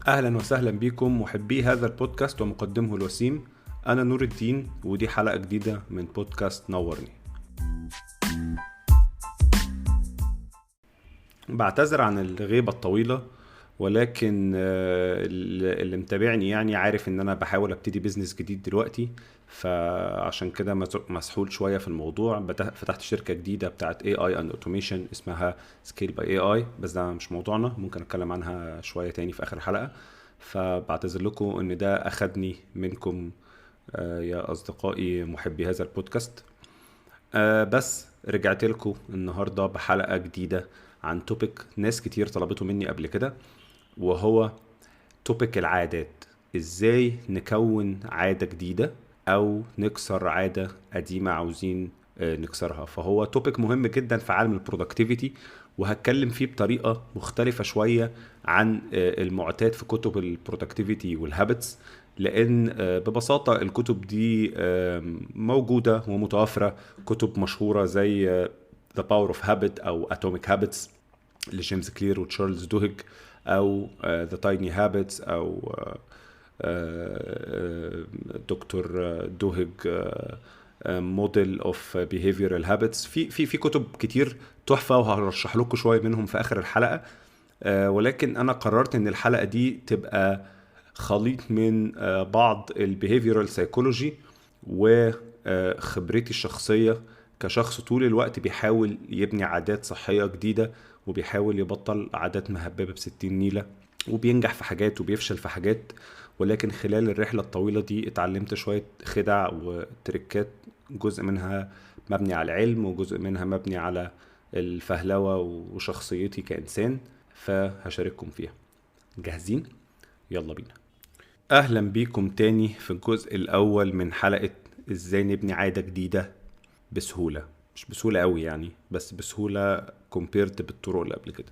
أهلا وسهلا بكم محبي هذا البودكاست ومقدمه الوسيم. أنا نور الدين ودي حلقة جديدة من بودكاست نورني. بعتذر عن الغيبة الطويلة، ولكن اللي متابعني يعني عارف ان انا بحاول ابتدي بيزنس جديد دلوقتي، فعشان كده مسحول شوية في الموضوع. فتحت شركة جديدة بتاعت AI and Automation اسمها Scale by AI، بس ده مش موضوعنا، ممكن اتكلم عنها شوية تاني في اخر الحلقة. فبعتذر لكم ان ده اخدني منكم يا اصدقائي محبي هذا البودكاست. بس رجعت لكم النهاردة بحلقة جديدة عن توبيك ناس كتير طلبته مني قبل كده، وهو توبيك العادات. ازاي نكون عادة جديدة او نكسر عادة قديمة عاوزين نكسرها. فهو توبيك مهم جدا في عالم البرودكتيفيتي، وهتكلم فيه بطريقة مختلفة شوية عن المعتاد في كتب البرودكتيفيتي والهابتس، لان ببساطة الكتب دي موجودة ومتوفرة. كتب مشهورة زي The Power of Habit او Atomic Habits لجيمس كلير وتشارلز دوهيج، او The Tiny Habits او دكتور دوهيج موديل اوف behavioral habits. في كتب كتير تحفة، وهرشح لكم شوية منهم في اخر الحلقة. ولكن انا قررت ان الحلقة دي تبقى خليط من بعض البيهيفيرال سايكولوجي وخبرتي الشخصية كشخص طول الوقت بيحاول يبني عادات صحية جديدة، وبيحاول يبطل عادات مهببة ب60 نيلة، وبينجح في حاجات وبيفشل في حاجات. ولكن خلال الرحلة الطويلة دي اتعلمت شوية خدع وتركات، جزء منها مبني على العلم وجزء منها مبني على الفهلوة وشخصيتي كإنسان، فهشارككم فيها. جاهزين؟ يلا بينا. أهلا بيكم تاني في الجزء الأول من حلقة إزاي نبني عادة جديدة بسهولة. مش بسهولة قوي يعني، بس بسهولة compared بالطرق اللي قبل كده.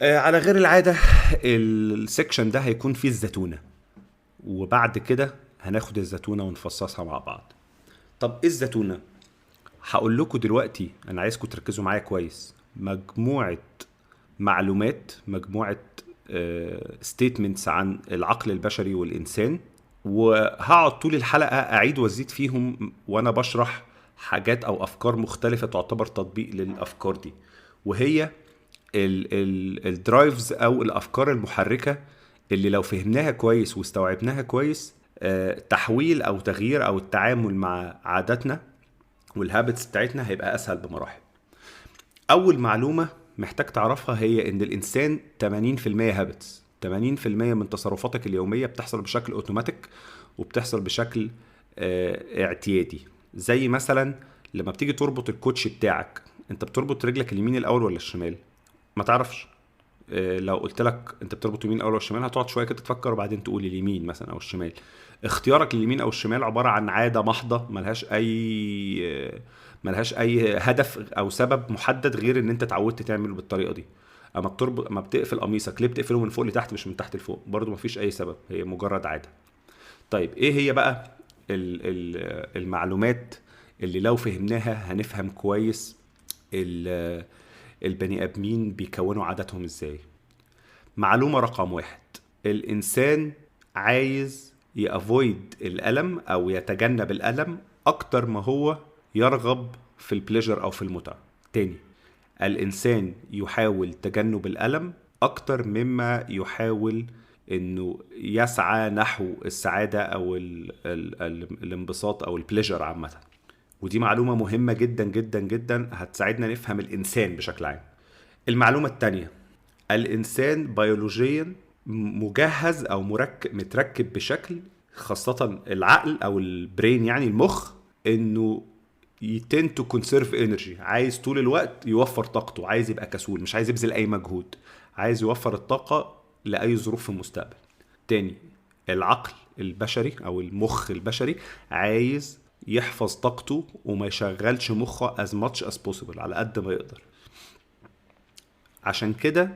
على غير العادة، السكشن ده هيكون فيه الزتونة، وبعد كده هناخد الزتونة ونفصصها مع بعض. طب إيه الزتونة؟ هقول لكم دلوقتي، أنا عايزكم تركزوا معايا كويس. مجموعة معلومات، مجموعة statements عن العقل البشري والإنسان، وهقعد طول الحلقة أعيد وأزيد فيهم وأنا بشرح حاجات أو أفكار مختلفة تعتبر تطبيق للأفكار دي، وهي الدرايفز أو الأفكار المحركة اللي لو فهمناها كويس واستوعبناها كويس، تحويل أو تغيير أو التعامل مع عاداتنا والهابتس بتاعتنا هيبقى أسهل بمراحل. أول معلومة محتاج تعرفها هي إن الإنسان 80% هابتس. 80% من تصرفاتك اليومية بتحصل بشكل أوتوماتيك، وبتحصل بشكل اعتيادي. زي مثلا لما بتيجي تربط الكوتش بتاعك، انت بتربط رجلك اليمين الأول ولا الشمال؟ ما تعرفش. لو قلت لك انت بتربط يمين الاول ولا الشمال، هتقعد شويه كده تفكر وبعدين تقول اليمين مثلا او الشمال. اختيارك لليمين او الشمال عباره عن عاده محضه، ملهاش اي هدف او سبب محدد غير ان انت اتعودت تعمل بالطريقه دي. اما بتقفل قميصك، ليه بتقفله من فوق لتحت مش من تحت لفوق؟ برضو مفيش اي سبب، هي مجرد عاده. طيب ايه هي بقى المعلومات اللي لو فهمناها هنفهم كويس البني ادمين بيكونوا عاداتهم ازاي؟ معلومة رقم 1: الإنسان عايز يأفويد الألم أو يتجنب الألم أكتر ما هو يرغب في البليجر أو في المتعة. تاني، الإنسان يحاول تجنب الألم أكتر مما يحاول إنه يسعى نحو السعادة أو الانبساط أو البليجر عامة. ودي معلومة مهمة جدا جدا جدا، هتساعدنا نفهم الإنسان بشكل عام. المعلومة التانية: الإنسان بيولوجيا مجهز أو متركب بشكل، خاصة العقل أو البرين يعني المخ، إنه يتند تو كونسيرف انرجي. عايز طول الوقت يوفر طاقته، عايز يبقى كسول، مش عايز يبذل أي مجهود، عايز يوفر الطاقة لأي ظروف في المستقبل. تاني، العقل البشري أو المخ البشري عايز يحفظ طاقته وما يشغلش مخه as much as possible، على قد ما يقدر. عشان كده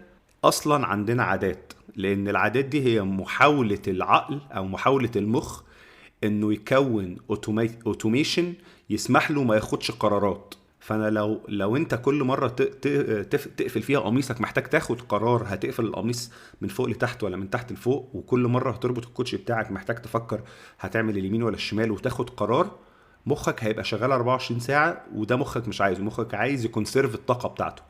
اصلا عندنا عادات، لان العادات دي هي محاولة العقل او محاولة المخ انه يكون اوتوميشن يسمح له ما ياخدش قرارات. فانا لو انت كل مره تقفل فيها قميصك محتاج تاخد قرار هتقفل القميص من فوق لتحت ولا من تحت لفوق، وكل مره هتربط الكوتشي بتاعك محتاج تفكر هتعمل اليمين ولا الشمال وتاخد قرار، مخك هيبقى شغال 24 ساعه، وده مخك مش عايزه. مخك عايز يكونسيرف الطاقه بتاعته،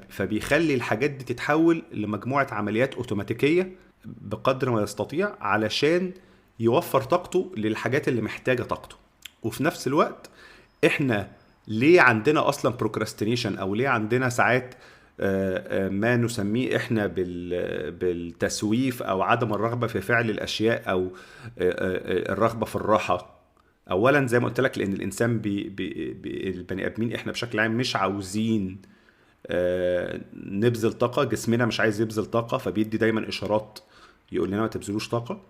فبيخلي الحاجات دي تتحول لمجموعه عمليات اوتوماتيكيه بقدر ما يستطيع علشان يوفر طاقته للحاجات اللي محتاجه طاقته. وفي نفس الوقت احنا ليه عندنا اصلا بروكراستينيشن، او ليه عندنا ساعات ما نسميه احنا بالتسويف او عدم الرغبه في فعل الاشياء، او الرغبه في الراحه. اولا زي ما قلت لك، لان الانسان البني ادمين احنا بشكل عام مش عاوزين نبذل طاقه، جسمنا مش عايز يبذل طاقه، فبيدي دايما اشارات يقول لنا ما تبذلوش طاقه.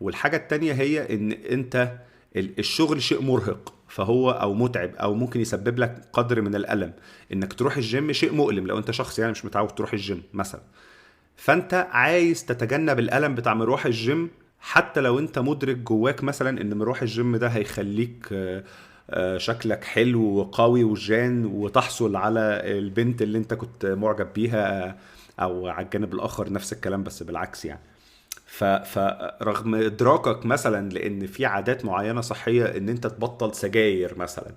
والحاجه التانية هي ان انت الشغل شيء مرهق فهو او متعب، او ممكن يسبب لك قدر من الالم. انك تروح الجيم شيء مؤلم لو انت شخص يعني مش متعود تروح الجيم مثلا، فانت عايز تتجنب الالم بتاع مروح الجيم، حتى لو انت مدرك جواك مثلا ان مروح الجيم ده هيخليك شكلك حلو وقوي وجان وتحصل على البنت اللي انت كنت معجب بيها، او على الجانب الاخر نفس الكلام بس بالعكس يعني. فرغم ادراكك مثلا لان في عادات معينه صحيه، ان انت تبطل سجاير مثلا،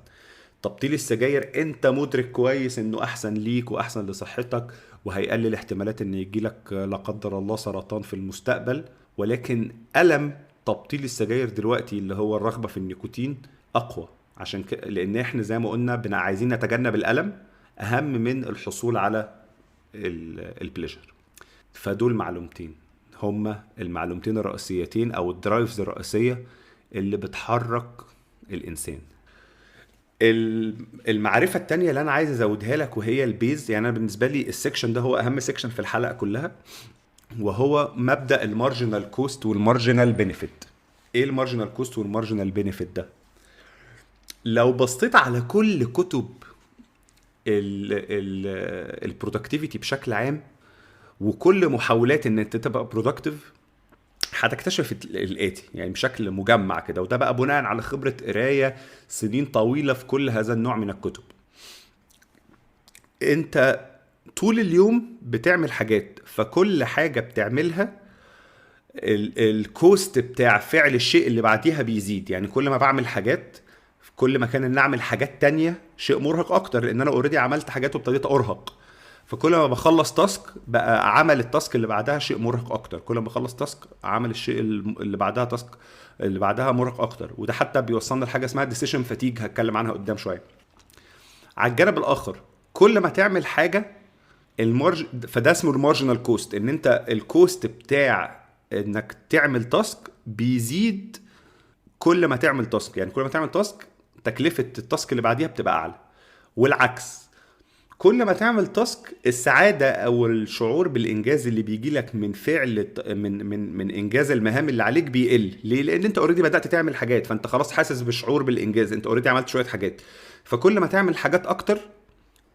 تبطيل السجاير انت مدرك كويس انه احسن ليك واحسن لصحتك، وهيقلل احتمالات ان يجيلك لا قدر الله سرطان في المستقبل. ولكن الم تبطيل السجاير دلوقتي اللي هو الرغبه في النيكوتين اقوى، عشان لان احنا زي ما قلنا عايزين نتجنب الالم اهم من الحصول على البليجر. فدول معلومتين، هما المعلومتين الرئيسيتين او الدرايفز الرئيسيه اللي بتحرك الانسان. المعرفه التانية اللي انا عايز ازودها لك وهي البيز، يعني انا بالنسبه لي السكشن ده هو اهم سكشن في الحلقه كلها، وهو مبدا المارجنال كوست والمارجنال بينيفيت. ايه المارجنال كوست والمارجنال بينيفيت ده؟ لو بصيت على كل كتب البرودكتيفيتي بشكل عام وكل محاولات ان انت تبقى برودكتيف، هتكتشف الاتي يعني بشكل مجمع كده، وده بقى بناء على خبرة قراية سنين طويلة في كل هذا النوع من الكتب. انت طول اليوم بتعمل حاجات، فكل حاجة بتعملها الكوست بتاع فعل الشيء اللي بعديها بيزيد. يعني كل ما بعمل حاجات، كل ما كان ان اعمل حاجات تانية شيء مرهق اكتر، لان انا اوريدي عملت حاجات وابتديت ارهق. فكل ما بخلص تاسك بقى عمل التاسك اللي بعدها شيء مرهق اكتر، كل ما بخلص تاسك عمل الشيء اللي بعدها تاسك اللي بعدها مرهق اكتر. وده حتى بيوصلنا لحاجه اسمها ديسيشن فاتيج، هتكلم عنها قدام شويه. على الجانب الاخر كل ما تعمل حاجه فده اسمه المارجنال كوست، ان انت الكوست بتاع انك تعمل تاسك بيزيد كل ما تعمل تاسك. يعني كل ما تعمل تاسك تكلفه التاسك اللي بعديها بتبقى اعلى، والعكس. كل ما تعمل تاسك السعادة او الشعور بالانجاز اللي بيجي لك من فعل من انجاز المهام اللي عليك بيقل. ليه؟ لان انت اوريدي بدأت تعمل حاجات، فانت خلاص حاسس بالشعور بالانجاز، انت اوريدي عملت شوية حاجات. فكل ما تعمل حاجات اكتر،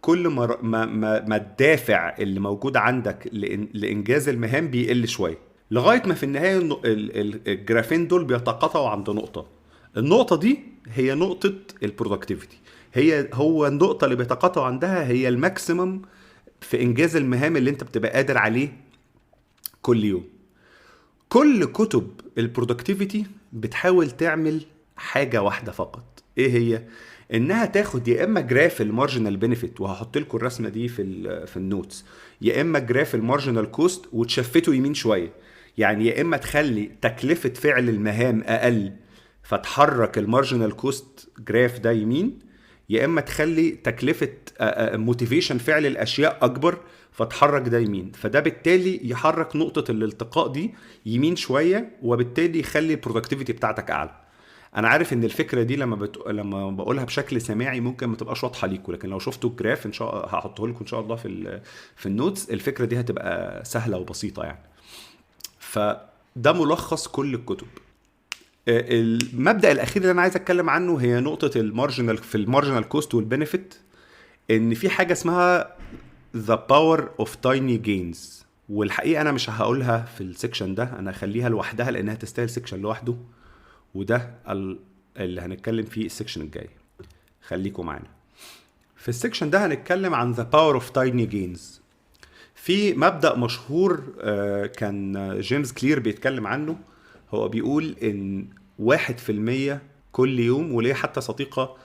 كل ما الدافع اللي موجود عندك لانجاز المهام بيقل شوية، لغاية ما في النهاية الجرافين دول بيتقاطعوا عند نقطة. النقطة دي هي نقطة البرودكتيفيتي، هو النقطة اللي بيتقاطعوا عندها هي الماكسيمم في انجاز المهام اللي انت بتبقى قادر عليه كل يوم. كل كتب البرودكتيفيتي بتحاول تعمل حاجة واحدة فقط، ايه هي؟ انها تاخد يا اما جراف المارجنال بينيفيت، وهحط لكم الرسمة دي في النوتس، يا اما جراف المارجنال كوست وتشفته يمين شوية. يعني يا اما تخلي تكلفة فعل المهام اقل فتحرك المارجنال كوست جراف ده يمين، يا اما تخلي تكلفه موتيفيشن فعل الاشياء اكبر فتحرك ده يمين. فده بالتالي يحرك نقطه الالتقاء دي يمين شويه، وبالتالي يخلي البرودكتيفيتي بتاعتك اعلى. انا عارف ان الفكره دي لما بقولها بشكل سماعي ممكن ما تبقاش واضحه ليكم، لكن لو شفتوا الجراف ان شاء الله هحطه لكم ان شاء الله في النوتس، الفكره دي هتبقى سهله وبسيطه يعني. فده ملخص كل الكتب. المبدأ الأخير اللي أنا عايز أتكلم عنه هي نقطة المارجنال في المارجنال كوست والبنفيت، إن في حاجة اسمها the power of tiny gains. والحقيقة أنا مش هقولها في السكشن ده، أنا هخليها لوحدها لأنها تستاهل سكشن لوحده، وده اللي هنتكلم فيه السكشن الجاي. خليكم معنا. في السكشن ده هنتكلم عن the power of tiny gains. في مبدأ مشهور كان جيمس كلير بيتكلم عنه. هو بيقول ان 1% كل يوم، وليه حتى صديقة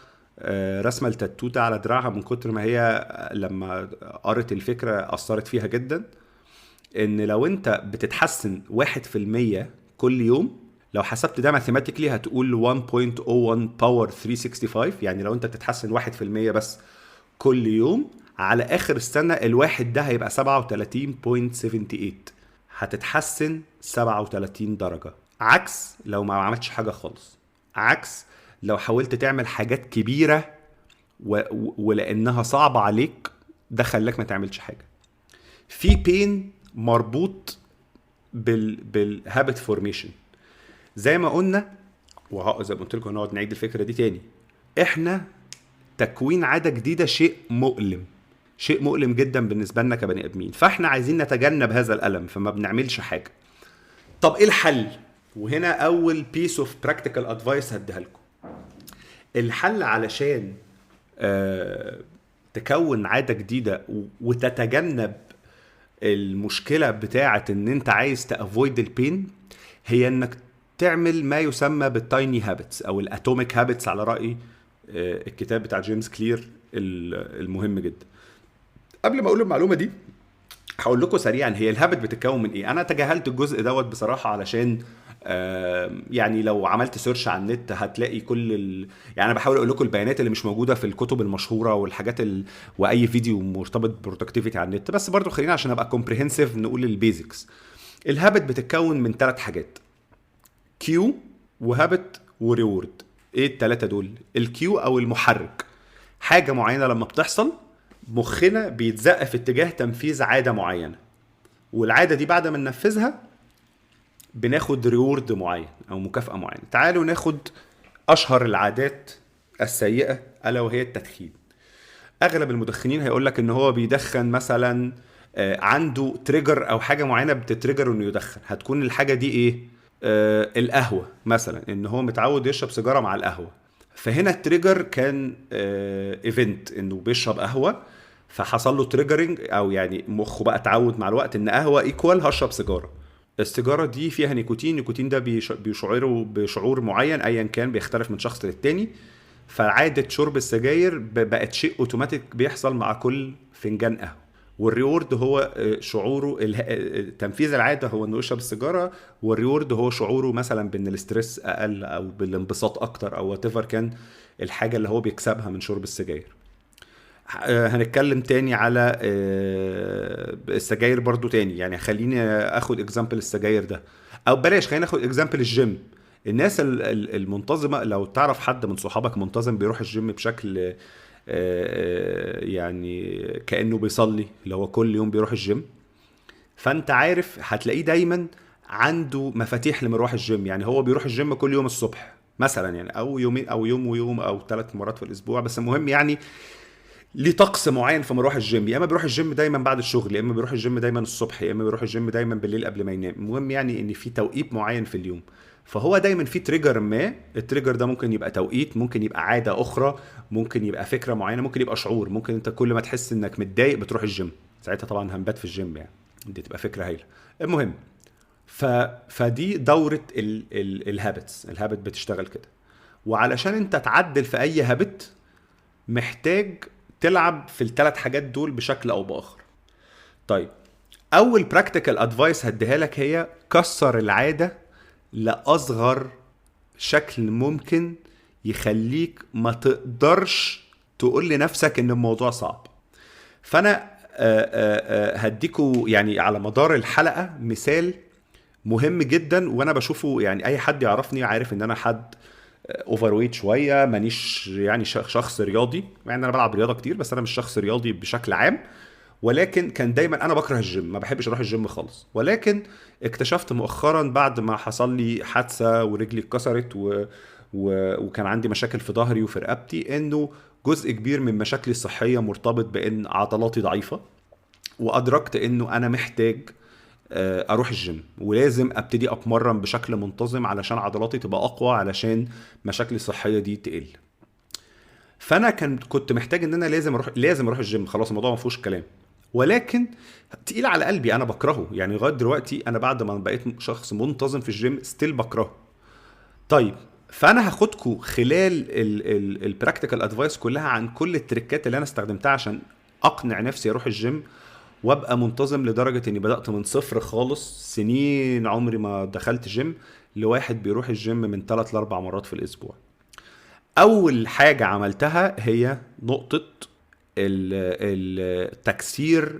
رسمة التاتوتة على دراعها من كتر ما هي لما قرت الفكرة أثرت فيها جدا، ان لو انت بتتحسن 1% كل يوم، لو حسبت ده ماثيماتيكلي هتقول 1.01 باور 365. يعني لو انت بتتحسن 1% بس كل يوم، على اخر السنة الواحد ده هيبقى 37.78. هتتحسن 37 درجة، عكس لو ما عملتش حاجة خالص، عكس لو حاولت تعمل حاجات كبيرة ولأنها صعبة عليك ده خلاك ما تعملش حاجة. في بين مربوط بالهابت فورميشن زي ما قلنا، زي ما قلت لكم هنقعد نعيد الفكرة دي تاني. احنا تكوين عادة جديدة شيء مؤلم، شيء مؤلم جدا بالنسبة لنا كبني ادمين، فاحنا عايزين نتجنب هذا الألم فما بنعملش حاجة. طب ايه الحل؟ وهنا اول piece of practical advice هديها لكم. الحل علشان تكون عادة جديدة وتتجنب المشكلة بتاعة ان انت عايز تأفويد البين، هي انك تعمل ما يسمى بالتايني هابتس او الاتوميك هابتس على رأي الكتاب بتاع جيمس كلير المهم جدا. قبل ما اقول المعلومة دي هقول لكم سريعا هي الهابت بتتكون من ايه. انا تجاهلت الجزء دوت بصراحة علشان يعني لو عملت سيرش على النت هتلاقي كل يعني انا بحاول اقول لكم البيانات اللي مش موجوده في الكتب المشهوره والحاجات واي فيديو مرتبط ببرودكتيفيتي على النت، بس برضو خلينا عشان ابقى كومبريهنسيف نقول البيزكس. الهابت بتتكون من 3 حاجات: كيو وهابت وريورد. ايه الثلاثه دول؟ الكيو او المحرك، حاجه معينه لما بتحصل مخنا بيتزق في اتجاه تنفيذ عاده معينه، والعاده دي بعد ما ننفذها بناخد ريورد معين او مكافأة معينة. تعالوا ناخد اشهر العادات السيئة الا وهي التدخين. اغلب المدخنين هيقولك ان هو بيدخن مثلا عنده تريجر او حاجة معينة بتتريجر انه يدخن. هتكون الحاجة دي ايه؟ القهوة مثلا، ان هو متعود يشرب سيجارة مع القهوة، فهنا التريجر كان ايفنت انه بيشرب قهوة، فحصل له تريجرنج او يعني مخه بقى اتعود مع الوقت ان قهوة ايكوال هشرب سيجارة. السيجارة دي فيها نيكوتين، النيكوتين ده بيشعره بشعور معين ايا كان بيختلف من شخص للتاني، فعادة شرب السجاير بقت شيء اوتوماتيك بيحصل مع كل فنجان قهوة. والريورد هو شعوره تنفيذ العادة هو انه يشرب السيجارة، والريورد هو شعوره مثلا بان الاسترس اقل او بالانبساط اكتر او whatever كان الحاجة اللي هو بيكسبها من شرب السجاير. هنتكلم تاني على السجاير برضو تاني، يعني خليني اخد اكزامبل السجاير ده، او بلاش خلينا ناخد اكزامبل الجيم. الناس المنتظمة، لو تعرف حد من صحابك منتظم بيروح الجيم بشكل يعني كأنه بيصلي، اللي هو كل يوم بيروح الجيم، فانت عارف هتلاقيه دايما عنده مفاتيح لمروح الجيم. يعني هو بيروح الجيم كل يوم الصبح مثلا، يعني او يومين او يوم ويوم او 3 مرات في الاسبوع، بس المهم يعني ليه طقس معين في مروح الجيم. يا اما بيروح الجيم دايما بعد الشغل، يا اما بيروح الجيم دايما الصبح، يا اما بيروح الجيم دايما بالليل قبل ما ينام. المهم يعني ان في توقيت معين في اليوم، فهو دايما في تريجر ما. التريجر ده ممكن يبقى توقيت، ممكن يبقى عادة اخرى، ممكن يبقى فكرة معينة، ممكن يبقى شعور. ممكن انت كل ما تحس انك متضايق بتروح الجيم، ساعتها طبعا هنبات في الجيم، يعني دي تبقى فكرة هايلة. المهم فدي دورة الهابتس. الهابت بتشتغل كده، وعلشان انت تعدل في اي هابت محتاج تلعب في ال3 حاجات دول بشكل او باخر. طيب اول براكتيكال ادفايس هديها لك هي كسر العادة لاصغر شكل ممكن يخليك ما تقدرش تقول لنفسك ان الموضوع صعب. فانا هديكوا يعني على مدار الحلقة مثال مهم جدا، وانا بشوفه يعني اي حد يعرفني عارف ان انا حد اوفر ويت شويه، مانيش يعني شخص رياضي، مع ان انا بلعب رياضه كتير، بس انا مش شخص رياضي بشكل عام. ولكن كان دايما انا بكره الجيم، ما بحبش اروح الجيم خالص. ولكن اكتشفت مؤخرا بعد ما حصل لي حادثه ورجلي اتكسرت وكان عندي مشاكل في ظهري وفي رقبتي، انه جزء كبير من مشاكلي الصحيه مرتبط بان عضلاتي ضعيفه، وادركت انه انا محتاج اروح الجيم، ولازم ابتدي اتمرن بشكل منتظم علشان عضلاتي تبقى اقوى، علشان مشاكلي الصحيه دي تقل. فانا كنت محتاج ان انا لازم اروح الجيم، خلاص الموضوع ما فيهوش كلام. ولكن تقيل على قلبي، انا بكرهه يعني لغايه دلوقتي، انا بعد ما بقيت شخص منتظم في الجيم ستيل بكرهه. طيب، فانا هاخدكم خلال البراكتيكال ادفايس كلها عن كل التريكات اللي انا استخدمتها عشان اقنع نفسي اروح الجيم وابقى منتظم، لدرجه اني بدات من صفر خالص، سنين عمري ما دخلت جيم، لواحد بيروح الجيم من 3 ل 4 مرات في الاسبوع. اول حاجه عملتها هي نقطه التكسير،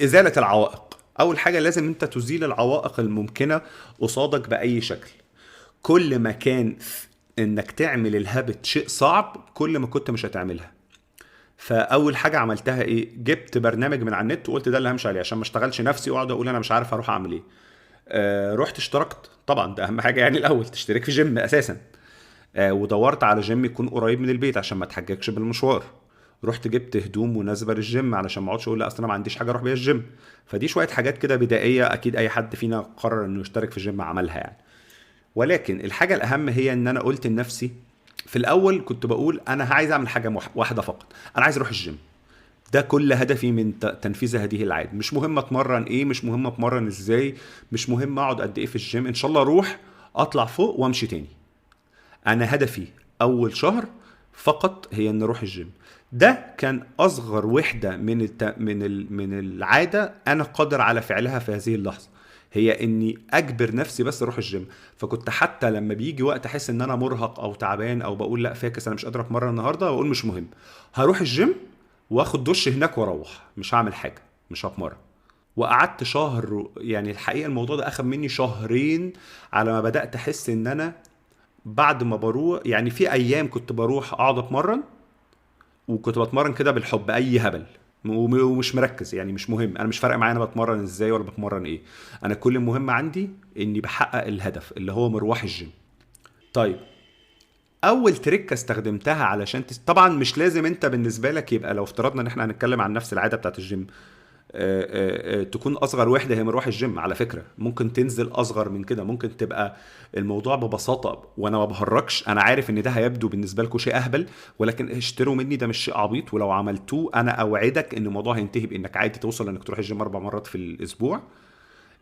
ازاله العوائق. اول حاجه لازم انت تزيل العوائق الممكنه قصادك باي شكل. كل ما كان انك تعمل الهابت شيء صعب، كل ما كنت مش هتعملها. فاول حاجه عملتها ايه؟ جبت برنامج من على النت وقلت ده اللي همشي عليه عشان ما اشتغلش نفسي واقعد اقول انا مش عارف هروح اعمل ايه. رحت اشتركت، طبعا ده اهم حاجه يعني، الاول تشترك في جيم اساسا. ودورت على جيم يكون قريب من البيت عشان ما اتحججش بالمشوار. رحت جبت هدوم مناسبه للجيم علشان ما اقعدش اقول لا اصل انا ما عنديش حاجه اروح بيها الجيم. فدي شويه حاجات كده بدائيه، اكيد اي حد فينا قرر انه يشترك في جيم عملها يعني. ولكن الحاجه الاهم هي ان انا قلت لنفسي، في الاول كنت بقول انا عايز اعمل حاجه واحده فقط، انا عايز اروح الجيم. ده كل هدفي من تنفيذ هذه العاده. مش مهم اتمرن ايه، مش مهم اتمرن ازاي، مش مهم اقعد قد ايه في الجيم، ان شاء الله اروح اطلع فوق وامشي تاني. انا هدفي اول شهر فقط هي ان اروح الجيم. ده كان اصغر وحده من العاده انا قادر على فعلها في هذه اللحظه، هي اني اجبر نفسي بس اروح الجيم. فكنت حتى لما بيجي وقت احس ان انا مرهق او تعبان او بقول لا فاكس انا مش قادر اتمرن النهارده، بقول مش مهم، هروح الجيم واخد دش هناك واروح، مش هعمل حاجه، مش هتمرن. وقعدت شهر، يعني الحقيقه الموضوع ده اخد مني شهرين على ما بدات احس ان انا بعد ما بروح، يعني في ايام كنت بروح اقعد اتمرن، وكنت بتمرن كده بالحب اي هبل ومش مركز، يعني مش مهم، انا مش فارق معايا انا بتمرن ازاي ولا بتمرن ايه، انا كل المهم عندي اني بحقق الهدف اللي هو مروح الجيم. طيب، اول تريك استخدمتها علشان طبعا مش لازم انت بالنسبه لك يبقى، لو افترضنا ان احنا هنتكلم عن نفس العاده بتاعت الجيم، تكون اصغر وحده هي مروح الجيم. على فكره ممكن تنزل اصغر من كده، ممكن تبقى الموضوع ببساطه، وانا ما بهرجش، انا عارف ان ده هيبدو بالنسبه لكم شيء اهبل، ولكن اشتروا مني ده مش شيء عبيط، ولو عملتوه انا اوعدك ان الموضوع هينتهي بانك عادي توصل انك تروح الجيم 4 مرات في الاسبوع.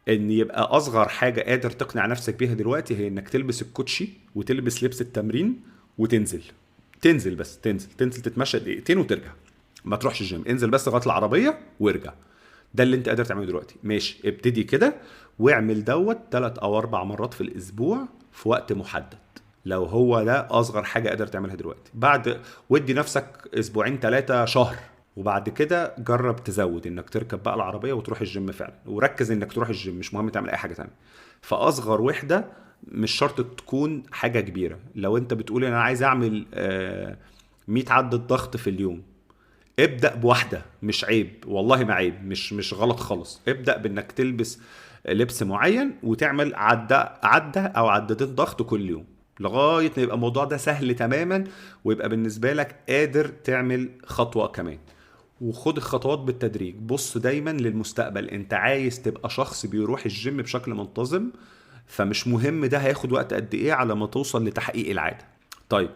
ان يبقى اصغر حاجه قادر تقنع نفسك بيها دلوقتي هي انك تلبس الكوتشي وتلبس لبس التمرين وتنزل. بس تنزل تتمشى دقيقتين وترجع، ما تروحش الجيم، انزل بس لغايه العربيه وارجع. ده اللي انت قادر تعمله دلوقتي، ماشي، ابتدي كده واعمل دوت 3 أو 4 مرات في الاسبوع في وقت محدد. لو هو ده اصغر حاجه قادر تعملها دلوقتي، بعد ودي نفسك اسبوعين 3 شهر، وبعد كده جرب تزود انك تركب بقى العربيه وتروح الجيم فعلا، وركز انك تروح الجيم، مش مهم تعمل اي حاجه تانية. فاصغر وحده مش شرط تكون حاجه كبيره. لو انت بتقول انا عايز اعمل 100 عدة ضغط في اليوم، ابدأ بواحدة، مش عيب والله، ما عيب، مش غلط خالص. ابدأ بانك تلبس لبس معين وتعمل عدة او عدتين ضغط كل يوم، لغاية ما يبقى الموضوع ده سهل تماما، ويبقى بالنسبة لك قادر تعمل خطوة كمان. وخد الخطوات بالتدريج، بص دايما للمستقبل، انت عايز تبقى شخص بيروح الجيم بشكل منتظم، فمش مهم ده هياخد وقت قد ايه على ما توصل لتحقيق العادة. طيب،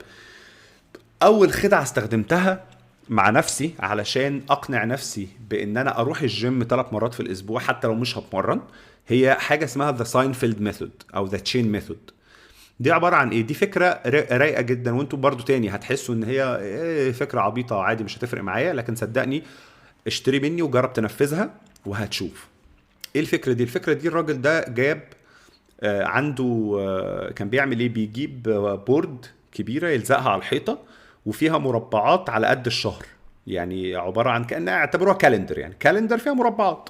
اول خدعة استخدمتها مع نفسي علشان اقنع نفسي بان انا اروح الجيم 3 مرات في الاسبوع حتى لو مش هتمرن، هي حاجة اسمها ذا ساينفيلد ميثود او ذا تشين ميثود. دي عبارة عن ايه؟ دي فكرة رايقة جدا، وانتوا برضو تاني هتحسوا ان هي فكرة عبيطة عادي مش هتفرق معايا، لكن صدقني اشتري مني وجرب تنفذها وهتشوف. ايه الفكرة دي؟ الفكرة دي الراجل ده جاب عنده كان بيعمل ايه، بيجيب بورد كبيرة يلزقها على الحيطة وفيها مربعات على قد الشهر، يعني عبارة عن كأنها اعتبروها كالندر، يعني كالندر فيها مربعات.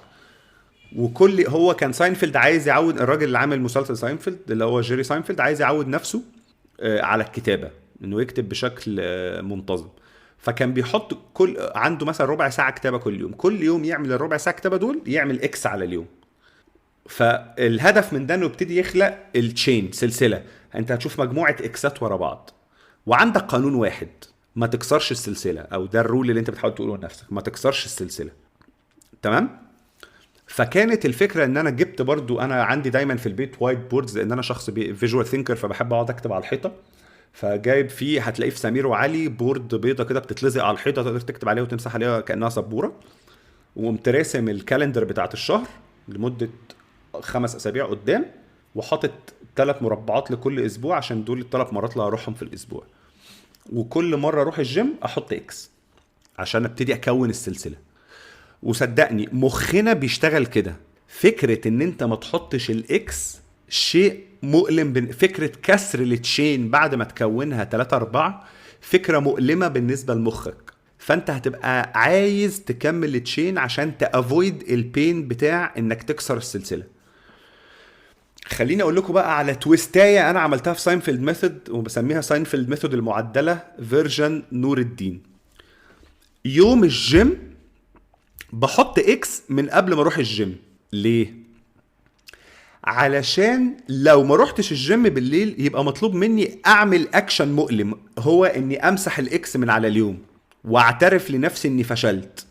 وكل هو كان ساينفيلد عايز يعود الراجل اللي عامل مسلسل ساينفيلد اللي هو جيري ساينفيلد، عايز يعود نفسه على الكتابة، انه يكتب بشكل منتظم. فكان بيحط كل عنده مثلا ربع ساعة كتابة كل يوم، كل يوم يعمل الربع ساعة كتابة دول يعمل اكس على اليوم. فالهدف من ده انه يبتدي يخلق التشين، سلسله، انت هتشوف مجموعه اكسات ورا بعض، وعندك قانون واحد، ما تكسرش السلسله، او ده الرول اللي انت بتحاول تقوله لنفسك، ما تكسرش السلسله. تمام. فكانت الفكره ان انا جبت برضو، انا عندي دايما في البيت وايت بوردز لان انا شخص فيجوال ثينكر، فبحب اقعد اكتب على الحيطه. فجايب فيه، هتلاقيه في سمير وعلي بورد بيضه كده بتتلزق على الحيطه، تقدر تكتب عليها وتمسح عليها كانها سبوره. وقمت راسم الكالندر بتاعت الشهر لمده 5 اسابيع قدام، وحاطط 3 مربعات لكل اسبوع عشان دول ال3 مرات اللي هروحهم في الاسبوع. وكل مره اروح الجيم احط اكس عشان ابتدي اكون السلسله. وصدقني مخنا بيشتغل كده. فكرة ان انت ما تحطش الاكس شيء مؤلم، فكرة كسر التشين بعد ما تكونها 3-4 فكرة مؤلمة بالنسبة لمخك. فانت هتبقى عايز تكمل التشين عشان تافويد البين بتاع انك تكسر السلسلة. خليني اقول لكم بقى على تويستاية انا عملتها في ساينفيلد ميثود، وبسميها ساينفيلد ميثود المعدلة فيرجن نور الدين. يوم الجيم بحط اكس من قبل ما اروح الجيم. ليه؟ علشان لو ما روحتش الجيم بالليل يبقى مطلوب مني اعمل اكشن مؤلم، هو اني امسح الاكس من على اليوم واعترف لنفسي اني فشلت.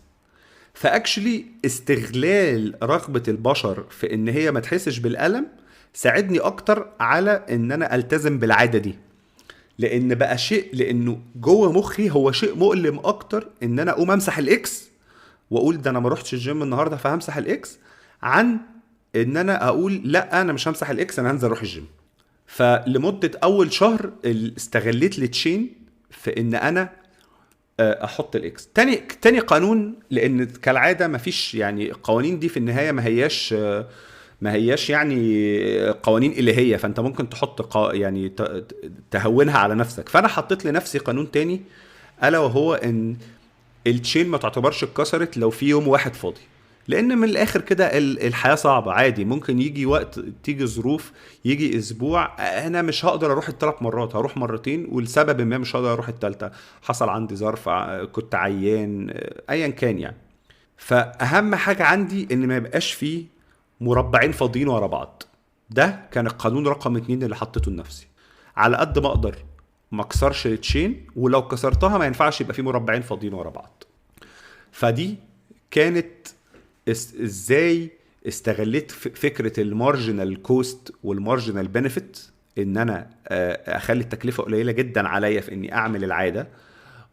فاكشلي استغلال رغبة البشر في ان هي ما تحسش بالألم ساعدني اكتر على ان انا التزم بالعادة دي. لان بقى شيء، لانه جوه مخي هو شيء مؤلم اكتر ان انا اقوم امسح الاكس واقول ده انا ما روحتش الجيم النهارده فهمسح الاكس، عن ان انا اقول لا انا مش همسح الاكس انا هنزل اروح الجيم. فلمده اول شهر استغليت التشين في ان انا احط الاكس. تاني قانون، لان كالعاده مفيش يعني القوانين دي في النهايه ما هياش يعني قوانين الهيه، فانت ممكن تحط يعني تهونها على نفسك. فانا حطيت لنفسي قانون تاني، الا وهو ان التشين ما تعتبرش اتكسرت لو في يوم واحد فاضي. لان من الاخر كده الحياة صعبة، عادي ممكن يجي وقت، تيجي ظروف، يجي اسبوع انا مش هقدر اروح ال3 مرات، هروح مرتين ولسبب ما مش هقدر اروح التالتة، حصل عندي ظرف، كنت عيان، ايا كان يعني. فاهم حاجة عندي ان ما يبقاش فيه مربعين فاضيين ورا بعض. ده كان القانون رقم 2 اللي حطيته لنفسي. على قد ما اقدر ما اكسرش التشين، ولو كسرتها ما ينفعش يبقى في مربعين فاضيين ورا بعض. فدي كانت ازاي استغلت فكرة المارجنال كوست والمارجنال بنفيت، ان انا اخلي التكلفة قليلة جدا عليا في اني اعمل العادة،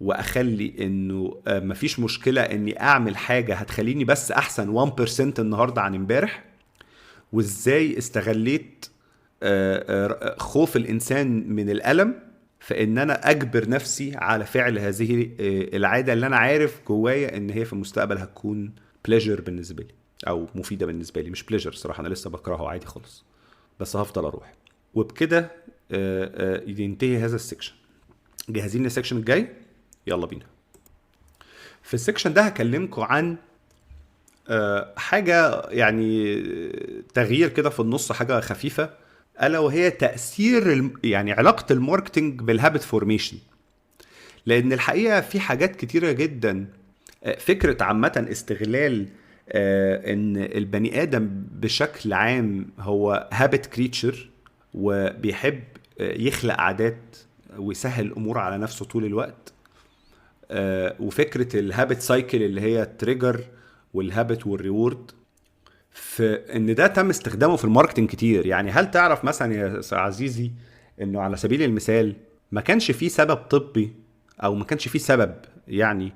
واخلي انه مفيش مشكلة اني اعمل حاجة هتخليني بس احسن 1% النهاردة عن امبارح. وازاي استغليت خوف الانسان من الالم في ان انا اجبر نفسي على فعل هذه العاده اللي انا عارف جوايا ان هي في المستقبل هتكون بليجر بالنسبه لي او مفيده بالنسبه لي. مش بليجر صراحه، انا لسه بكرهه عادي خالص، بس هفضل اروح. وبكده ينتهي هذا السكشن. جاهزين للسكشن الجاي؟ يلا بينا. في السكشن ده هكلمكم عن حاجه يعني تغيير كده في النص، حاجه خفيفه، الا وهي تاثير يعني علاقه الماركتنج بالهابت فورميشن. لان الحقيقه في حاجات كتيره جدا، فكره عامه استغلال ان البني ادم بشكل عام هو هابت كريتشر، وبيحب يخلق عادات ويسهل الامور على نفسه طول الوقت. وفكره الهابت سايكل اللي هي التريجر والهابت والريورد، في ان ده تم استخدامه في الماركتنج كتير. يعني هل تعرف مثلا يا عزيزي انه على سبيل المثال ما كانش فيه سبب طبي، او ما كانش فيه سبب يعني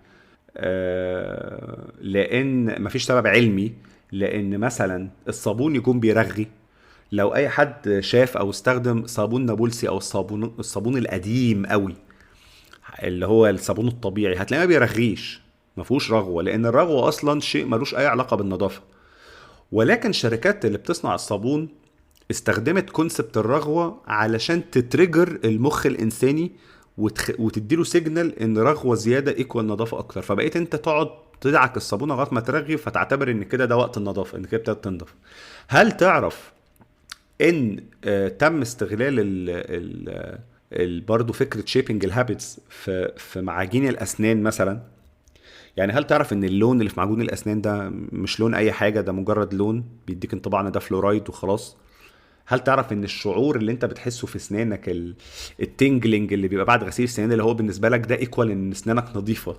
لان ما فيش سبب علمي لان مثلا الصابون يكون بيرغي. لو اي حد شاف او استخدم صابون نابلسي او الصابون القديم قوي اللي هو الصابون الطبيعي، هتلاقيه ما بيرغيش، ما فيهوش رغوه، لان الرغوه اصلا شيء ملوش اي علاقه بالنظافه. ولكن الشركات اللي بتصنع الصابون استخدمت كونسبت الرغوة علشان تتريجر المخ الإنساني وتديله سيجنال ان رغوة زيادة ايكوال نظافة اكتر. فبقيت انت تقعد تدعك الصابونة لغاية ما ترغي، فتعتبر ان كده ده وقت النظافة، ان كده ابتدت تنضف. هل تعرف ان تم استغلال برضه فكرة شيبنج الهابتس في معاجين الاسنان مثلا؟ يعني هل تعرف ان اللون اللي في معجون الاسنان ده مش لون اي حاجه، ده مجرد لون بيديك انطباع ان ده فلورايد وخلاص؟ هل تعرف ان الشعور اللي انت بتحسه في اسنانك، التنجلينج اللي بيبقى بعد غسيل السنان، اللي هو بالنسبه لك ده ايكوال ان اسنانك نظيفه،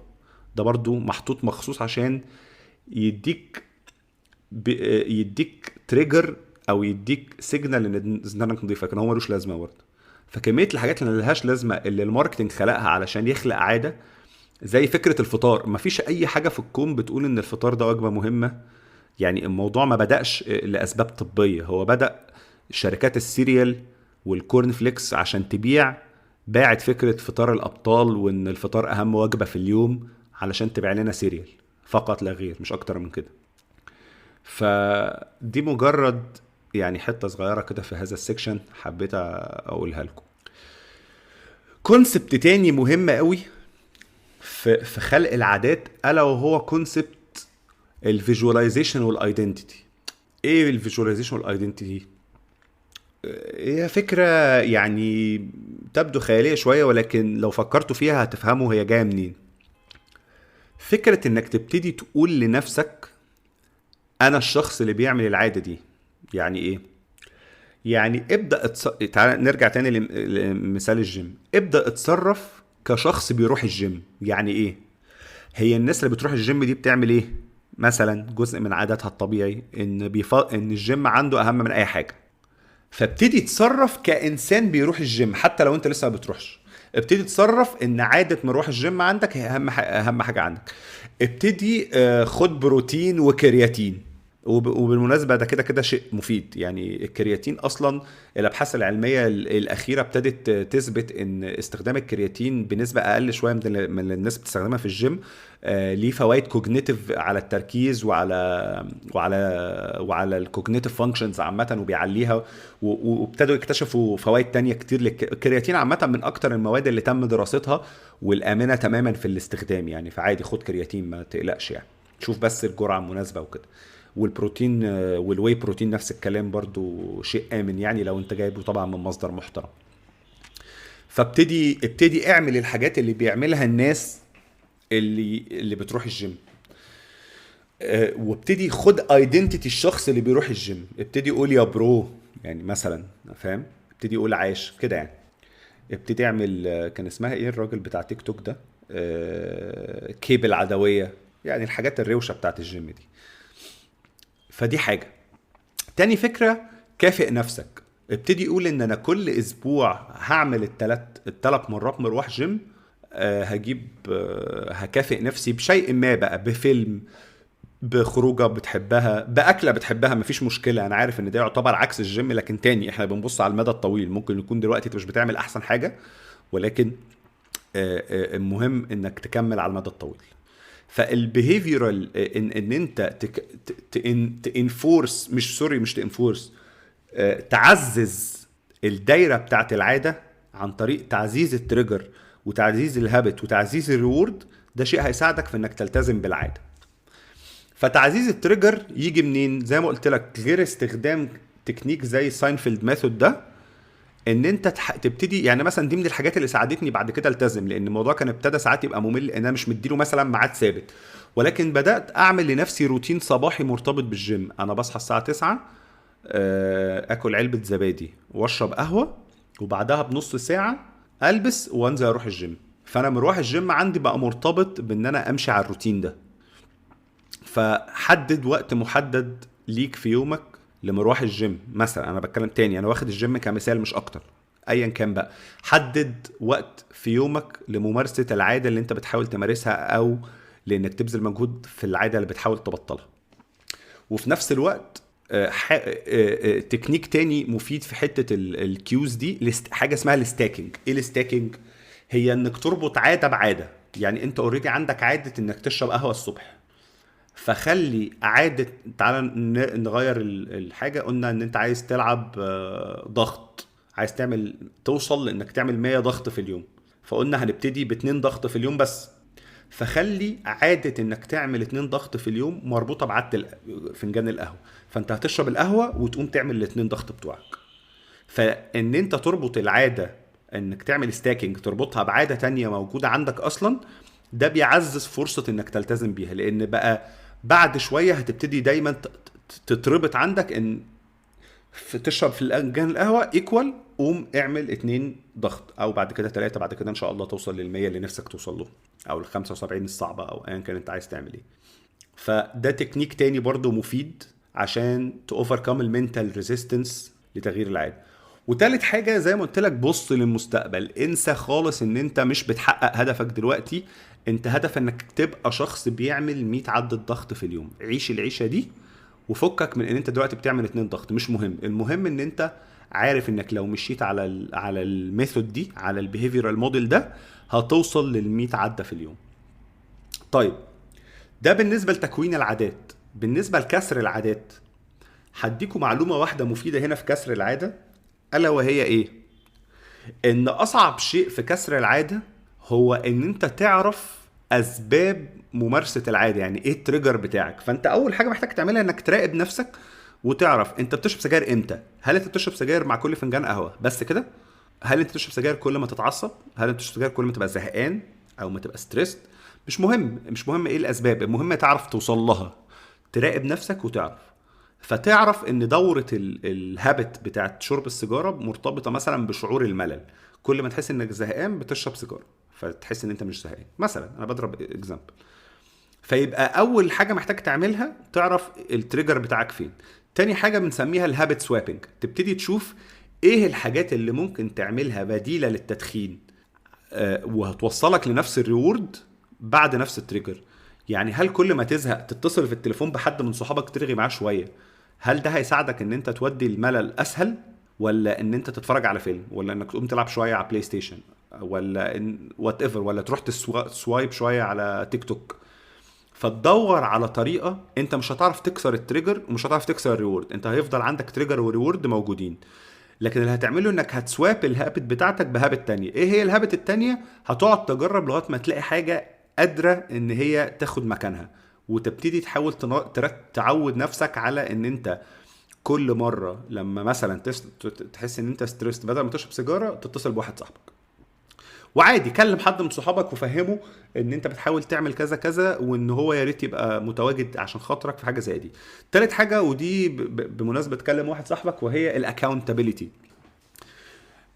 ده برضو محطوط مخصوص عشان يديك يديك تريجر او يديك سيجنال ان اسنانك نظيفه، لكن هو ملوش لازمه برضه. فكميه الحاجات اللي ملهاش لازمه اللي الماركتنج خلقها علشان يخلق عاده، زي فكره الفطار. مفيش اي حاجه في الكون بتقول ان الفطار ده وجبه مهمه. يعني الموضوع ما بدأش لأسباب طبية، هو بدأ شركات السيريال والكورن فليكس عشان تبيع، باعت فكرة فطار الأبطال وإن الفطار أهم وجبة في اليوم علشان تبيع لنا سيريال فقط لا غير، مش أكتر من كده. فدي مجرد يعني حتة صغيرة كده في هذا السكشن حبيت أقولها لكم. كونسبت تاني مهم قوي في خلق العادات، ألا وهو كونسبت الفيجواليزيشن والايدنتيتي. ايه الفيجواليزيشن والايدنتيتي؟ هي فكرة يعني تبدو خيالية شوية، ولكن لو فكرتوا فيها هتفهموا هي جاية منين. فكرة انك تبتدي تقول لنفسك انا الشخص اللي بيعمل العادة دي. يعني ايه؟ يعني تعال نرجع تاني لمثال الجيم. ابدأ اتصرف كشخص بيروح الجيم. يعني ايه؟ هي الناس اللي بتروح الجيم دي بتعمل ايه؟ مثلا جزء من عاداتها الطبيعي ان الجيم عنده اهم من اي حاجة. فابتدي تصرف كإنسان بيروح الجيم حتى لو انت لسه ما بتروحش. ابتدي تصرف ان عادة مروح الجيم عندك هي اهم حاجة عندك. ابتدي خد بروتين وكرياتين. وبالمناسبة ده كده كده شيء مفيد. يعني الكرياتين اصلا الابحاث العلمية الاخيرة ابتدت تثبت ان استخدام الكرياتين بنسبة اقل شوية من الناس بتستخدمها في الجيم ليه فوائد كوجنيتيف على التركيز وعلى الكوجنيتيف فانكشنز عامة وبيعليها. وابتدوا يكتشفوا فوائد تانية كتير للكرياتين عامة، من اكتر المواد اللي تم دراستها والآمنة تماما في الاستخدام. يعني فعادي خد كرياتين ما تقلقش، يعني شوف بس الجرعة المناسبة وكده. والبروتين والواي بروتين نفس الكلام برضو شيء آمن، يعني لو انت جايبه طبعا من مصدر محترم. ابتدي اعمل الحاجات اللي بيعملها الناس اللي بتروح الجيم. وابتدي خد ايدنتيتي الشخص اللي بيروح الجيم. ابتدي قول يا برو، يعني مثلا فاهم. ابتدي قول عايش كده يعني. ابتدي اعمل كان اسمها ايه الراجل بتاع تيك توك ده، كيبل عدوية، يعني الحاجات الروشة بتاعت الجيم دي. فدي حاجة. تاني فكرة، كافئ نفسك. ابتدي قول ان انا كل اسبوع هعمل الثلاث مرات مروح جيم. هجيب هكافئ نفسي بشيء ما بقى، بفيلم، بخروجه بتحبها، باكله بتحبها، مفيش مشكله. انا عارف ان ده يعتبر عكس الجيم، لكن تاني احنا بنبص على المدى الطويل. ممكن يكون دلوقتي انت مش بتعمل احسن حاجه، ولكن المهم انك تكمل على المدى الطويل. فالبيهيفيرال ان انت تنفورس، مش تنفورس، تعزز الدايره بتاعت العاده عن طريق تعزيز التريجر وتعزيز الهابت وتعزيز الريورد. ده شيء هيساعدك في انك تلتزم بالعاده. فتعزيز التريجر يجي منين؟ زي ما قلت لك، غير استخدام تكنيك زي ساينفيلد ميثود ده، ان انت تبتدي. يعني مثلا دي من الحاجات اللي ساعدتني بعد كده التزم، لان الموضوع كان ابتدى ساعات يبقى ممل ان انا مش مديله مثلا ميعاد ثابت. ولكن بدات اعمل لنفسي روتين صباحي مرتبط بالجيم. انا بصحى الساعه 9، اكل علبه زبادي واشرب قهوه، وبعدها بنص ساعه البس وانزل اروح الجيم. فانا مروح الجيم عندي بقى مرتبط بان انا امشي على الروتين ده. فحدد وقت محدد ليك في يومك لمروح الجيم. مثلا انا بتكلم تاني، انا واخد الجيم كمثال مش اكتر، ايا كان بقى. حدد وقت في يومك لممارسة العادة اللي انت بتحاول تمارسها، او لانك تبذل مجهود في العادة اللي بتحاول تبطلها. وفي نفس الوقت تكنيك تاني مفيد في حتة الكيوز دي، حاجة اسمها الستاكينج. ايه الستاكينج؟ هي انك تربط عادة بعادة. يعني انت اوريدي عندك عادة انك تشرب قهوة الصبح، فخلي عادة. تعالى نغير الحاجة. قلنا ان انت عايز تلعب ضغط، عايز توصل لانك تعمل 100 ضغط في اليوم. فقلنا هنبتدي ب2 ضغط في اليوم بس. فخلي عادة انك تعمل 2 ضغط في اليوم مربوطة بعادة فنجان القهوة. فانت هتشرب القهوة وتقوم تعمل ال2 ضغط بتوعك. فان انت تربط العادة انك تعمل ستاكينج، تربطها بعادة تانية موجودة عندك اصلا، ده بيعزز فرصة انك تلتزم بيها. لان بقى بعد شوية هتبتدي دايما تتربط عندك ان تشرب في الفنجان القهوة ايكوال قوم اعمل 2 ضغط، او بعد كده 3، بعد كده ان شاء الله توصل لل100 اللي نفسك توصل له، او ال75 الصعبة، او ايا كان انت عايز تعمل ايه. فده تكنيك تاني برضو مفيد عشان توفركم المنتال ريزيستنس لتغيير العادة. وتالت حاجة زي ما قلت لك، بص للمستقبل. انسى خالص ان انت مش بتحقق هدفك دلوقتي، انت هدف انك تبقى شخص بيعمل 100 عدة ضغط في اليوم. عيش العيشة دي وفكك من ان انت دلوقتي بتعمل 2 ضغط، مش مهم. المهم ان انت عارف انك لو مشيت على الميثود دي، على البيهيفيرال موديل ده، هتوصل لل 100 عدة في اليوم. طيب، ده بالنسبة لتكوين العادات. بالنسبة لكسر العادات، هديكم معلومة واحدة مفيدة هنا في كسر العادة، ألا وهي إيه؟ إن أصعب شيء في كسر العادة هو إن أنت تعرف أسباب ممارسة العادة، يعني إيه التريجر بتاعك. فأنت أول حاجة محتاج تعملها إنك تراقب نفسك وتعرف أنت بتشرب سجاير إمتى. هل أنت بتشرب سجاير مع كل فنجان قهوة بس كده؟ هل أنت بتشرب سجاير كل ما تتعصب؟ هل أنت بتشرب سجاير كل ما تبقى زهقان أو ما تبقى ستريسد؟ مش مهم إيه الأسباب، المهم تعرف توصل لها. تراقب نفسك وتعرف. فتعرف ان دورة الهابت بتاعت شرب السيجارة مرتبطة مثلا بشعور الملل. كل ما تحس انك زهقان بتشرب سيجارة، فتحس ان انت مش زهقان مثلا. انا بضرب اكزامبل. فيبقى اول حاجة محتاج تعملها تعرف التريجر بتاعك فين. تاني حاجة بنسميها الهابت سوابنج. تبتدي تشوف ايه الحاجات اللي ممكن تعملها بديلة للتدخين وهتوصلك لنفس الريورد بعد نفس التريجر. يعني هل كل ما تزهق تتصل في التليفون بحد من صحابك ترغي معاه شويه، هل ده هيساعدك ان انت تودي الملل اسهل، ولا ان انت تتفرج على فيلم، ولا انك تقوم تلعب شويه على بلاي ستيشن، ولا ان وات ايفر، ولا تروح تسوايب شويه على تيك توك؟ فتدور على طريقه. انت مش هتعرف تكسر التريجر ومش هتعرف تكسر الريورد، انت هيفضل عندك تريجر وريورد موجودين. لكن اللي هتعمله انك هتسواب الهابت بتاعتك بهابت تانية. ايه هي الهابت التانية؟ هتقعد تجرب لغايه ما تلاقي حاجه قادره ان هي تاخد مكانها، وتبتدي تحاول تعود نفسك على ان انت كل مره لما مثلا تحس ان انت ستريسد، بدل ما تشرب سيجاره تتصل بواحد صاحبك. وعادي كلم حد من صحابك وفهمه ان انت بتحاول تعمل كذا كذا، وان هو يا ريت يبقى متواجد عشان خاطرك في حاجه زي دي. تالت حاجه، ودي بمناسبه تكلم واحد صاحبك، وهي الاكاونتابيلتي.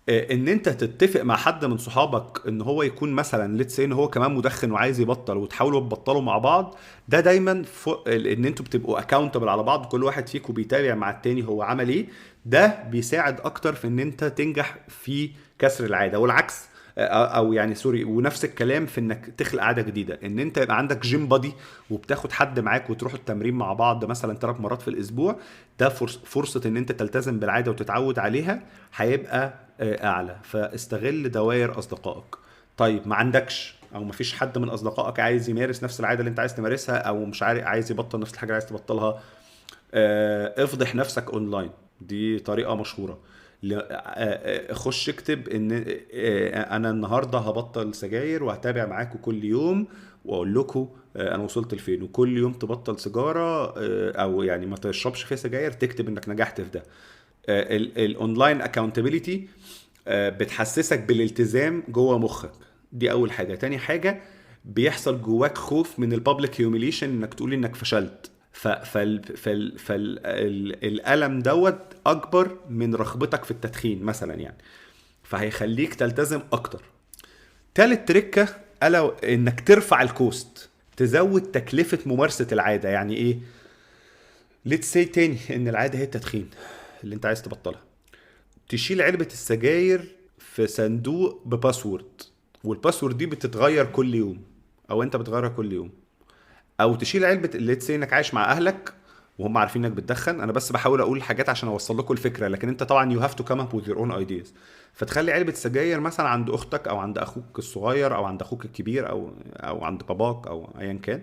ان انت تتفق مع حد من صحابك ان هو يكون مثلا ليتس ان هو كمان مدخن وعايز يبطل، وتحاولوا تبطلوا مع بعض. ده دايما ان انتوا بتبقوا اكاونتبل على بعض، كل واحد فيكم بيتابع مع التاني هو عمل ايه. ده بيساعد اكتر في ان انت تنجح في كسر العاده. والعكس، او يعني سوري، ونفس الكلام في انك تخلق عاده جديده. ان انت يبقى عندك جيم بادي وبتاخد حد معاك وتروحوا التمرين مع بعض مثلا 3 مرات في الاسبوع، ده فرصه ان انت تلتزم بالعاده وتتعود عليها هيبقى اعلى. فاستغل دوائر اصدقائك. طيب، ما عندكش او ما فيش حد من اصدقائك عايز يمارس نفس العاده اللي انت عايز تمارسها، او مش عايز يبطل نفس الحاجه اللي عايز تبطلها، افضح نفسك اونلاين. دي طريقة مشهورة. خش اكتب ان انا النهاردة هبطل سجاير وهتابع معاكم كل يوم واقول لكم انا وصلت لفين. وكل يوم تبطل سيجارة او يعني ما تشربش فيها سجاير، تكتب انك نجحت في ده. الاونلاين اكاونتابيلتي بتحسسك بالالتزام جوه مخك. دي اول حاجة. تاني حاجة، بيحصل جواك خوف من البابليك هيوميليشن، انك تقول انك فشلت. فالألم دوت أكبر من رغبتك في التدخين مثلا يعني، فهيخليك تلتزم أكتر. تالت تركة ألا إنك ترفع الكوست، تزود تكلفة ممارسة العادة. يعني إيه؟ let's say تاني إن العادة هي التدخين اللي أنت عايز تبطلها. تشيل علبة السجاير في صندوق بباسورد، والباسورد دي بتتغير كل يوم أو أنت بتغيرها كل يوم. او تشيل علبه اللي تسي انك عايش مع اهلك وهم عارفين انك بتدخن. انا بس بحاول اقول حاجات عشان اوصل لكم الفكره، لكن انت طبعا you have to come up with your own ideas. فتخلي علبه سجاير مثلا عند اختك او عند اخوك الصغير او عند اخوك الكبير او عند باباك او ايا كان.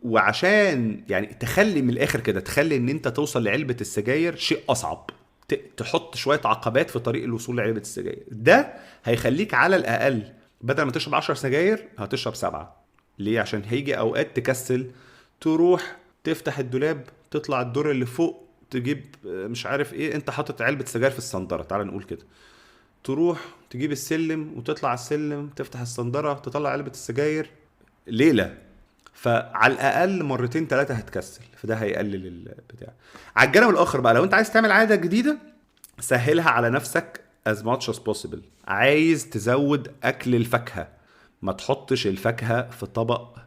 وعشان يعني تخلي من الاخر كده، تخلي ان انت توصل لعلبه السجاير شيء اصعب. تحط شويه عقبات في طريق الوصول لعلبه السجاير. ده هيخليك على الاقل بدل ما تشرب 10 سجاير هتشرب 7. ليه؟ عشان هيجي اوقات تكسل تروح تفتح الدولاب، تطلع الدور اللي فوق تجيب مش عارف ايه، انت حاطط علبة سجاير في الصندرة، تعال نقول كده. تروح تجيب السلم وتطلع السلم، تفتح الصندرة تطلع علبة السجاير، ليلة. فعلى الاقل 2-3 هتكسل، فده هيقلل البتاع. على الجانب الاخر بقى، لو انت عايز تعمل عادة جديدة سهلها على نفسك as much as possible. عايز تزود اكل الفاكهة، ما تحطش الفاكهة في طبق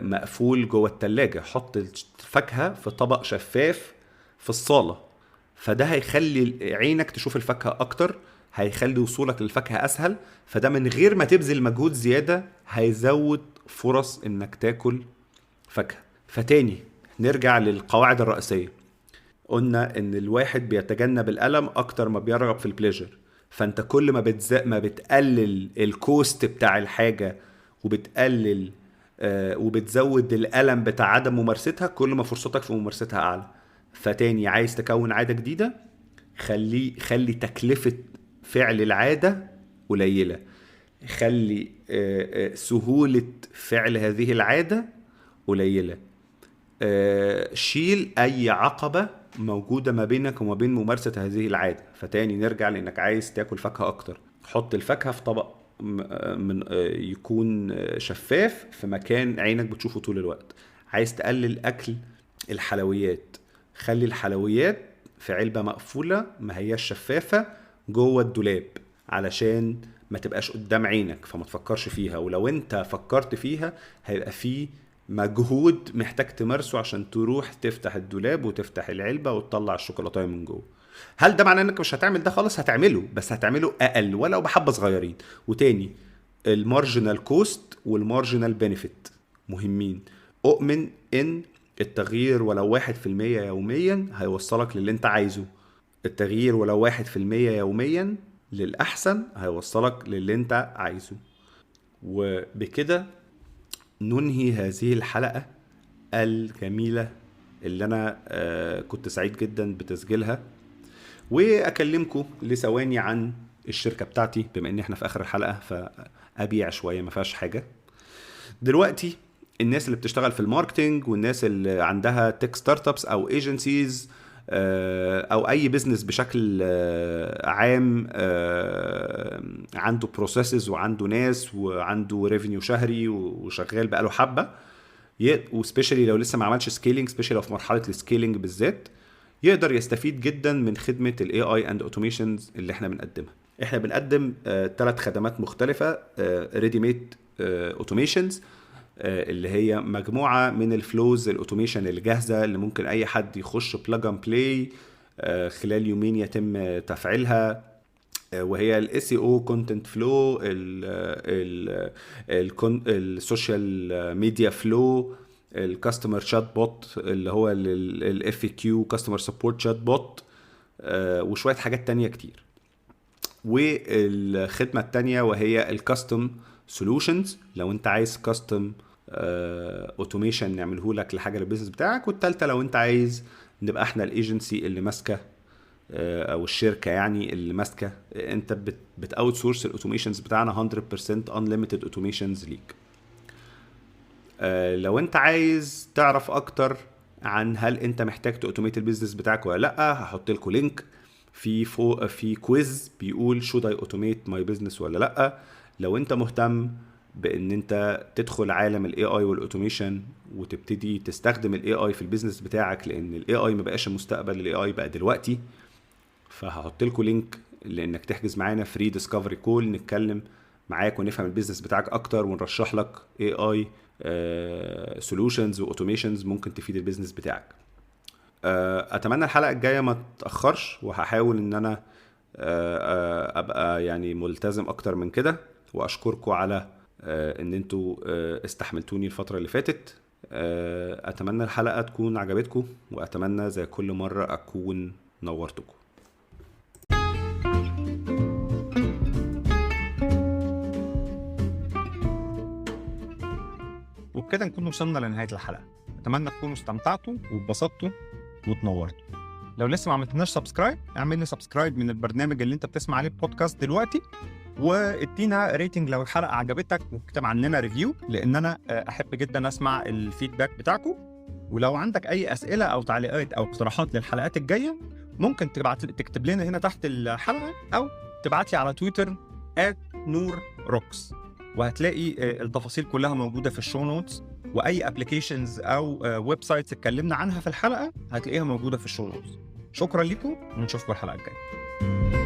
مقفول جوه التلاجة، حط الفاكهة في طبق شفاف في الصالة. فده هيخلي عينك تشوف الفاكهة اكتر، هيخلي وصولك للفاكهة اسهل، فده من غير ما تبذل مجهود زيادة هيزود فرص انك تاكل فاكهة. فتاني نرجع للقواعد الرئيسية، قلنا ان الواحد بيتجنب الألم اكتر ما بيرغب في البليجر. فانت كل ما بتقلل الكوست بتاع الحاجة وبتقلل وبتزود الألم بتاع عدم ممارستها، كل ما فرصتك في ممارستها اعلى. فتاني عايز تكون عادة جديدة، خلي تكلفة فعل العادة قليلة، خلي سهولة فعل هذه العادة قليلة، شيل اي عقبة موجودة ما بينك وما بين ممارسة هذه العادة. فتاني نرجع لانك عايز تاكل فاكهة اكتر، حط الفاكهة في طبق من يكون شفاف في مكان عينك بتشوفه طول الوقت. عايز تقلل اكل الحلويات، خلي الحلويات في علبة مقفولة ما هياش شفافة جوه الدولاب علشان ما تبقاش قدام عينك فما تفكرش فيها، ولو انت فكرت فيها هيبقى فيه مجهود محتاج تمارسه عشان تروح تفتح الدولاب وتفتح العلبة وتطلع الشوكولاتة من جوه. هل ده معناه انك مش هتعمل ده؟ خالص هتعمله، بس هتعمله اقل ولو بحبة صغيرين. وتاني المارجنال كوست والمارجنال بينيفيت مهمين. اؤمن ان التغيير ولو 1% يوميا هيوصلك للي انت عايزه، التغيير ولو 1% يوميا للأحسن هيوصلك للي انت عايزه. وبكده ننهي هذه الحلقة الجميلة اللي أنا كنت سعيد جدا بتسجيلها، وأكلمكم لثواني عن الشركة بتاعتي بما إن إحنا في آخر الحلقة فأبيع شوية ما فيهاش حاجة. دلوقتي الناس اللي بتشتغل في الماركتينج والناس اللي عندها تك ستارت ابس أو ايجنسيز او اي بيزنس بشكل عام عنده بروسيسز وعنده ناس وعنده ريفينيو شهري وشغال بقاله حبه، وسبيشالي لو لسه ما عملش سكيلينج، سبيشالي لو في مرحله السكيلينج بالذات، يقدر يستفيد جدا من خدمه الاي اي اند اوتوميشنز اللي احنا بنقدمها. احنا بنقدم 3 خدمات مختلفه. ريدي ميد اوتوميشنز اللي هي مجموعة من الفلوز الاوتوميشن الجاهزة اللي ممكن اي حد يخش بلاج اند بلاي خلال يومين يتم تفعيلها، وهي الاس او كونتنت فلو، السوشيال ميديا فلو، الكاستمر شات بوت اللي هو الاف كيو كاستمر سبورت شات بوت، وشوية حاجات تانية كتير. والخدمة التانية وهي الكاستم سولوشنز، لو انت عايز كاستم اوتوميشن نعمله لك لحاجه للبيزنس بتاعك. والثالثه لو انت عايز نبقى احنا الايجنسي اللي ماسكه او الشركه يعني اللي ماسكه، انت بتاوت سورس الاوتوميشنز بتاعنا 100% unlimited اوتوميشنز ليك. لو انت عايز تعرف اكتر عن هل انت محتاج تأوتوميت البيزنس بتاعك ولا لا، هحط لكم لينك في كويز بيقول should I automate my business ولا لا. لو انت مهتم بان انت تدخل عالم الاي اي والاوتوميشن وتبتدي تستخدم الاي اي في البيزنس بتاعك، لان الاي اي ما بقاش المستقبل، الاي اي بقى دلوقتي، فهحط لكم لينك لانك تحجز معانا فري ديسكفري كول نتكلم معاك ونفهم البيزنس بتاعك اكتر ونرشح لك اي اي سولوشنز واوتوميشنز ممكن تفيد البيزنس بتاعك. اتمنى الحلقه الجايه ما تاخرش، وهحاول ان انا ابقى يعني ملتزم اكتر من كده، واشكركم على ان انتوا استحملتوني الفتره اللي فاتت. اتمنى الحلقه تكون عجبتكم، واتمنى زي كل مره اكون نورتكم. وبكده نكون وصلنا لنهايه الحلقه. اتمنى تكونوا استمتعتوا واتبسطتوا وتنورتوا. لو لسه ما عملتناش سبسكرايب، اعمل لي سبسكرايب من البرنامج اللي انت بتسمع عليه بودكاست دلوقتي، وادينا ريتنج لو الحلقه عجبتك، واكتب عننا ريفيو، لان انا احب جدا اسمع الفيدباك بتاعكم. ولو عندك اي اسئله او تعليقات او اقتراحات للحلقات الجايه، ممكن تكتب لنا هنا تحت الحلقه، او تبعت لي على تويتر @NoorRocks، وهتلاقي التفاصيل كلها موجوده في الشو نوتس. واي ابلكيشنز او ويب سايتس اتكلمنا عنها في الحلقه هتلاقيها موجوده في الشو نوتس. شكرا لكم، ونشوفكم الحلقه الجايه.